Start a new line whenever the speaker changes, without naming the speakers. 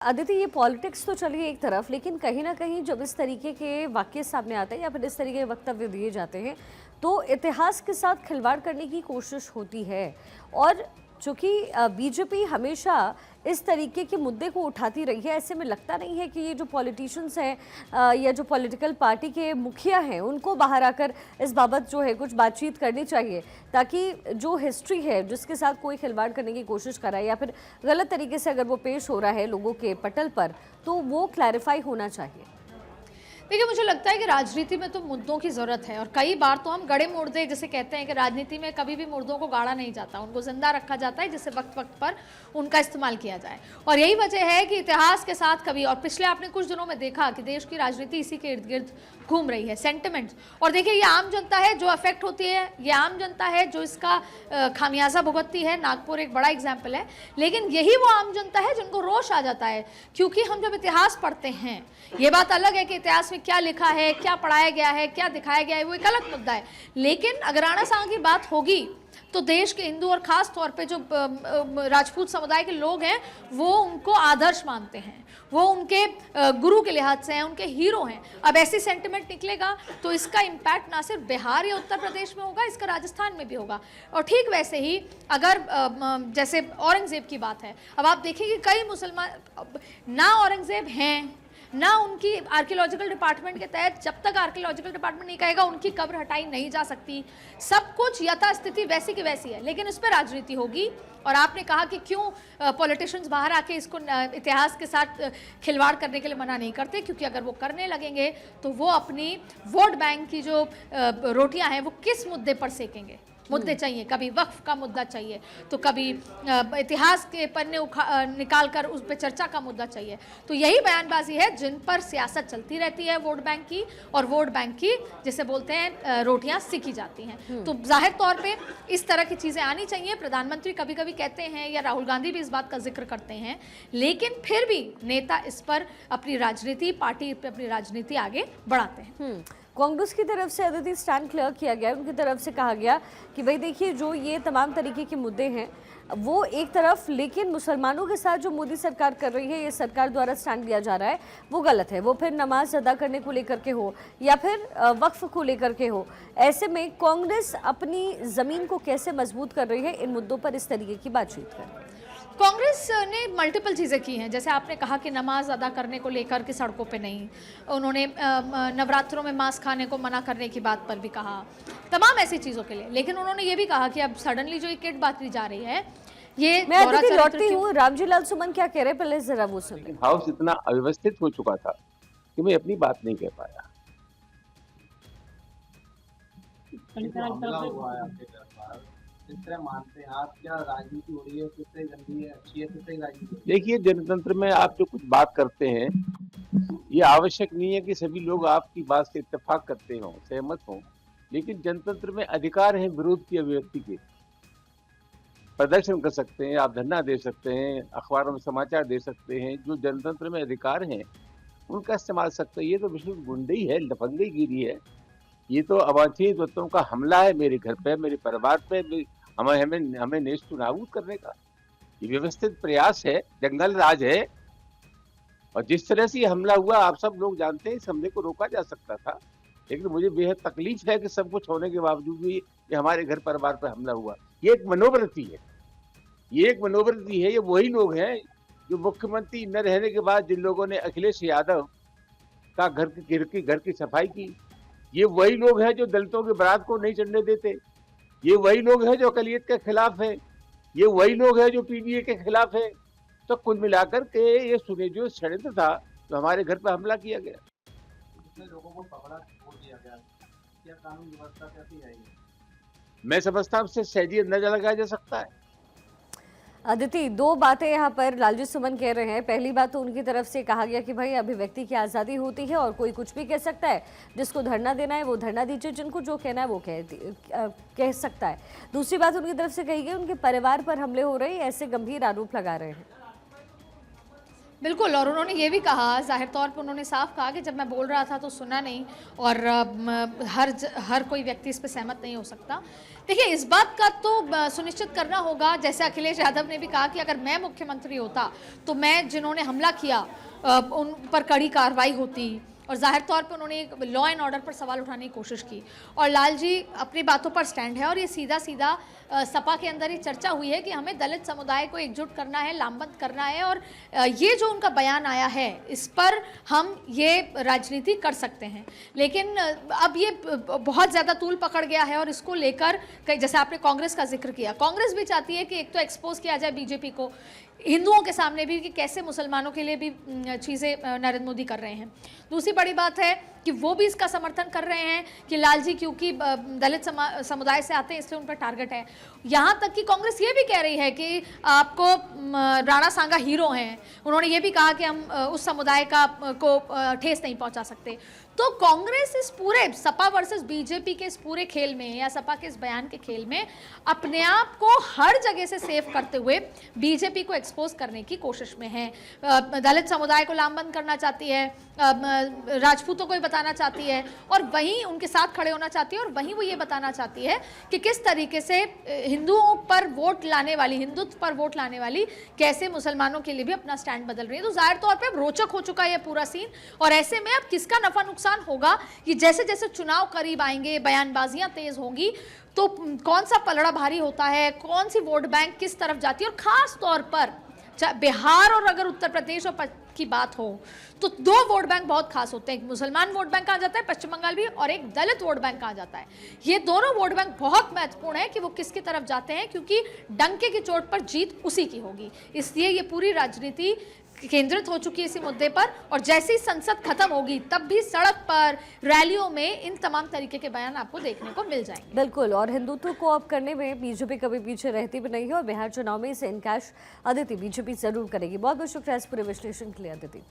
अदिति, ये पॉलिटिक्स तो चलिए एक तरफ, लेकिन कहीं ना कहीं जब इस तरीके के वाक्य सामने आते हैं या फिर इस तरीके के वक्तव्य दिए जाते हैं तो इतिहास के साथ खिलवाड़ करने की कोशिश होती है। और चूंकि बीजेपी हमेशा इस तरीके के मुद्दे को उठाती रही है, ऐसे में लगता नहीं है कि ये जो पॉलिटिशियंस हैं या जो पॉलिटिकल पार्टी के मुखिया हैं उनको बाहर आकर इस बाबत जो है कुछ बातचीत करनी चाहिए, ताकि जो हिस्ट्री है जिसके साथ कोई खिलवाड़ करने की कोशिश कराए या फिर गलत तरीके से अगर वो पेश हो रहा है लोगों के पटल पर तो वो क्लैरिफाई होना चाहिए।
देखिए, मुझे लगता है कि राजनीति में तो मुद्दों की ज़रूरत है और कई बार तो हम गड़े मुर्दे जिसे कहते हैं कि राजनीति में कभी भी मुर्दों को गाड़ा नहीं जाता, उनको जिंदा रखा जाता है जिससे वक्त वक्त पर उनका इस्तेमाल किया जाए। और यही वजह है कि इतिहास के साथ कभी, और पिछले आपने कुछ दिनों में देखा कि देश की राजनीति इसी के इर्द गिर्द घूम रही है, सेंटिमेंट्स। और देखिए, ये आम जनता है जो अफेक्ट होती है, ये आम जनता है जो इसका खामियाजा भुगतती है। नागपुर एक बड़ा एग्जाम्पल है, लेकिन यही वो आम जनता है जिनको रोष आ जाता है। क्योंकि हम जब इतिहास पढ़ते हैं, ये बात अलग है कि इतिहास में क्या लिखा है, क्या पढ़ाया गया है, क्या दिखाया गया है, वो एक अलग मुद्दा है। लेकिन अगर राणा साहब की बात होगी तो देश के हिंदू और खास तौर पे जो राजपूत समुदाय के लोग हैं वो उनको आदर्श मानते हैं, वो उनके गुरु के लिहाज से हैं, उनके हीरो हैं। अब ऐसी सेंटिमेंट निकलेगा तो इसका इम्पैक्ट ना सिर्फ बिहार या उत्तर प्रदेश में होगा, इसका राजस्थान में भी होगा। और ठीक वैसे ही अगर जैसे औरंगजेब की बात है, अब आप देखिए कि कई मुसलमान ना औरंगजेब हैं ना उनकी आर्कियोलॉजिकल डिपार्टमेंट के तहत, जब तक आर्कियोलॉजिकल डिपार्टमेंट नहीं कहेगा उनकी कब्र हटाई नहीं जा सकती। सब कुछ यथास्थिति वैसी की वैसी है, लेकिन इस पर राजनीति होगी। और आपने कहा कि क्यों पॉलिटिशियंस बाहर आके इसको इतिहास के साथ खिलवाड़ करने के लिए मना नहीं करते, क्योंकि अगर वो करने लगेंगे तो वो अपनी वोट बैंक की जो रोटियां हैं वो किस मुद्दे पर सेकेंगे। मुद्दे चाहिए, कभी वक्फ का मुद्दा चाहिए तो कभी इतिहास के पन्ने निकाल कर उस पर चर्चा का मुद्दा चाहिए। तो यही बयानबाजी है जिन पर सियासत चलती रहती है वोट बैंक की, और वोट बैंक की जिसे बोलते हैं रोटियां सीखी जाती हैं। तो जाहिर तौर पे इस तरह की चीज़ें आनी चाहिए। प्रधानमंत्री कभी कभी कहते हैं या राहुल गांधी भी इस बात का जिक्र करते हैं, लेकिन फिर भी नेता इस पर अपनी राजनीति, पार्टी पर अपनी राजनीति आगे बढ़ाते हैं।
कांग्रेस की तरफ से अदिति स्टैंड क्लियर किया गया, उनकी तरफ से कहा गया कि भाई देखिए, जो ये तमाम तरीके के मुद्दे हैं वो एक तरफ, लेकिन मुसलमानों के साथ जो मोदी सरकार कर रही है, ये सरकार द्वारा स्टैंड लिया जा रहा है वो गलत है। वो फिर नमाज अदा करने को लेकर के हो या फिर वक्फ को लेकर के हो, ऐसे में कांग्रेस अपनी ज़मीन को कैसे मजबूत कर रही है इन मुद्दों पर इस तरीके की बातचीत कर।
कांग्रेस ने मल्टीपल चीज़ें की हैं, जैसे आपने कहा कि नमाज अदा करने को लेकर के सड़कों पे नहीं, उन्होंने नवरात्रों में मांस खाने को मना करने की बात पर भी कहा, तमाम ऐसी चीज़ों के लिए। लेकिन उन्होंने ये भी कहा कि अब सडनली जो ये किट बात जा रही है, ये
मैं अदिति लौटती हूँ। रामजी लाल सुमन क्या कह रहे हैं, पहले जरा वो सुनिए।
हाउस इतना अव्यवस्थित हो चुका था कि मैं अपनी बात नहीं कह पाया।
मानते हैं आप, क्या राजनीति हो रही है, कितने गंदी है, अच्छी है, कितने राजनीति?
देखिए, जनतंत्र में आप जो कुछ बात करते हैं, ये आवश्यक नहीं है कि सभी लोग आपकी बात से इत्तेफाक करते हों, सहमत हों, लेकिन जनतंत्र में अधिकार है विरोध की अभिव्यक्ति के। प्रदर्शन कर सकते हैं, आप धरना दे सकते हैं, अखबारों में समाचार दे सकते हैं, जो जनतंत्र में अधिकार हैं उनका इस्तेमाल सकते हैं। ये तो बिल्कुल गुंडई है, लफंगईगिरी है, ये तो अवांछनीय तत्वों का हमला है मेरे घर पे, मेरे परिवार पे, हमें नेस्तु नाबूद करने का ये व्यवस्थित प्रयास है, जंगल राज है। और जिस तरह से ये हमला हुआ आप सब लोग जानते हैं, इस हमले को रोका जा सकता था, लेकिन मुझे बेहद तकलीफ है कि सब कुछ होने के बावजूद भी ये हमारे घर परिवार पर हमला हुआ। ये एक मनोवृत्ति है, ये एक मनोवृत्ति है। ये वही लोग हैं जो मुख्यमंत्री न रहने के बाद जिन लोगों ने अखिलेश यादव का घर की सफाई की, ये वही लोग हैं जो दलितों के बारात को नहीं चढ़ने देते, ये वही लोग हैं जो अकलियत के खिलाफ है, ये वही लोग हैं जो पीडीए के खिलाफ है। तो कुल मिलाकर के ये जो षड्यंत्र था तो हमारे घर पर हमला किया गया।
कितने लोगों को पकड़ा, छोड़ दिया गया, क्या कानून व्यवस्था कैसी है?
मैं समझता हूँ उससे सहजी अंदाजा लगाया जा सकता है।
अदिति, दो बातें यहाँ पर लालजी सुमन कह रहे हैं। पहली बात तो उनकी तरफ से कहा गया कि भाई अभिव्यक्ति की आज़ादी होती है और कोई कुछ भी कह सकता है, जिसको धरना देना है वो धरना दीजिए, जिनको जो कहना है वो कह सकता है। दूसरी बात उनकी तरफ से कही गई उनके परिवार पर हमले हो रहे हैं, ऐसे गंभीर आरोप लगा रहे हैं।
बिल्कुल, और उन्होंने ये भी कहा, ज़ाहिर तौर पे उन्होंने साफ कहा कि जब मैं बोल रहा था तो सुना नहीं, और हर कोई व्यक्ति इस पे सहमत नहीं हो सकता। देखिए, इस बात का तो सुनिश्चित करना होगा, जैसे अखिलेश यादव ने भी कहा कि अगर मैं मुख्यमंत्री होता तो मैं जिन्होंने हमला किया उन पर कड़ी कार्रवाई होती, और ज़ाहिर तौर पे उन्होंने एक लॉ एंड ऑर्डर पर सवाल उठाने की कोशिश की। और लाल जी अपनी बातों पर स्टैंड है, और ये सीधा सीधा सपा के अंदर ही चर्चा हुई है कि हमें दलित समुदाय को एकजुट करना है, लामबंद करना है, और ये जो उनका बयान आया है इस पर हम ये राजनीति कर सकते हैं। लेकिन अब ये बहुत ज़्यादा तूल पकड़ गया है, और इसको लेकर जैसे आपने कांग्रेस का जिक्र किया, कांग्रेस भी चाहती है कि एक तो एक्सपोज किया जाए बीजेपी को हिंदुओं के सामने भी कि कैसे मुसलमानों के लिए भी चीज़ें नरेंद्र मोदी कर रहे हैं। दूसरी बड़ी बात है कि वो भी इसका समर्थन कर रहे हैं कि लाल जी क्योंकि दलित समुदाय से आते हैं इसलिए उन पर टारगेट है। यहाँ तक कि कांग्रेस ये भी कह रही है कि आपको राणा सांगा हीरो हैं, उन्होंने ये भी कहा कि हम उस समुदाय को ठेस नहीं पहुँचा सकते। तो कांग्रेस इस पूरे सपा वर्सेस बीजेपी के इस पूरे खेल में, या सपा के इस बयान के खेल में, अपने आप को हर जगह से सेव करते हुए बीजेपी को एक्सपोज करने की कोशिश में है। दलित समुदाय को लामबंद करना चाहती है, राजपूतों को भी बताना चाहती है, और वहीं उनके साथ खड़े होना चाहती है, और वहीं वो ये बताना चाहती है कि किस तरीके से हिंदुओं पर वोट लाने वाली, हिंदुत्व पर वोट लाने वाली कैसे मुसलमानों के लिए भी अपना स्टैंड बदल रही है। तो जाहिर तौर पर रोचक हो चुका है ये पूरा सीन, और ऐसे में अब किसका नफा नुकसान होगा कि जैसे जैसे चुनाव करीब आएंगे, बयानबाजियां तेज होंगी, तो कौन सा पलड़ा भारी होता है, कौन सी वोट बैंक किस तरफ जाती है। और खास तौर पर बिहार और अगर उत्तर प्रदेश और की बात हो तो दो वोट बैंक बहुत खास होते हैं, एक मुसलमान वोट बैंक कहा जाता है पश्चिम बंगाल भी, और एक दलित वोट बैंक कहा जाता है। ये दोनों वोट बैंक बहुत महत्वपूर्ण है कि वो किसकी तरफ जाते हैं, क्योंकि डंके की चोट पर जीत उसी की होगी। इसलिए ये पूरी राजनीति केंद्रित हो चुकी है इसी मुद्दे पर, और जैसे ही संसद खत्म होगी तब भी सड़क पर, रैलियों में इन तमाम तरीके के बयान आपको देखने को मिल जाएंगे।
बिल्कुल, और हिंदुत्व को अब करने में बीजेपी कभी पीछे रहती भी नहीं है, और बिहार चुनाव में इसे इनकैश अदिति बीजेपी जरूर करेगी। बहुत बहुत शुक्रिया इस पूरे विश्लेषण के लिए अदिति।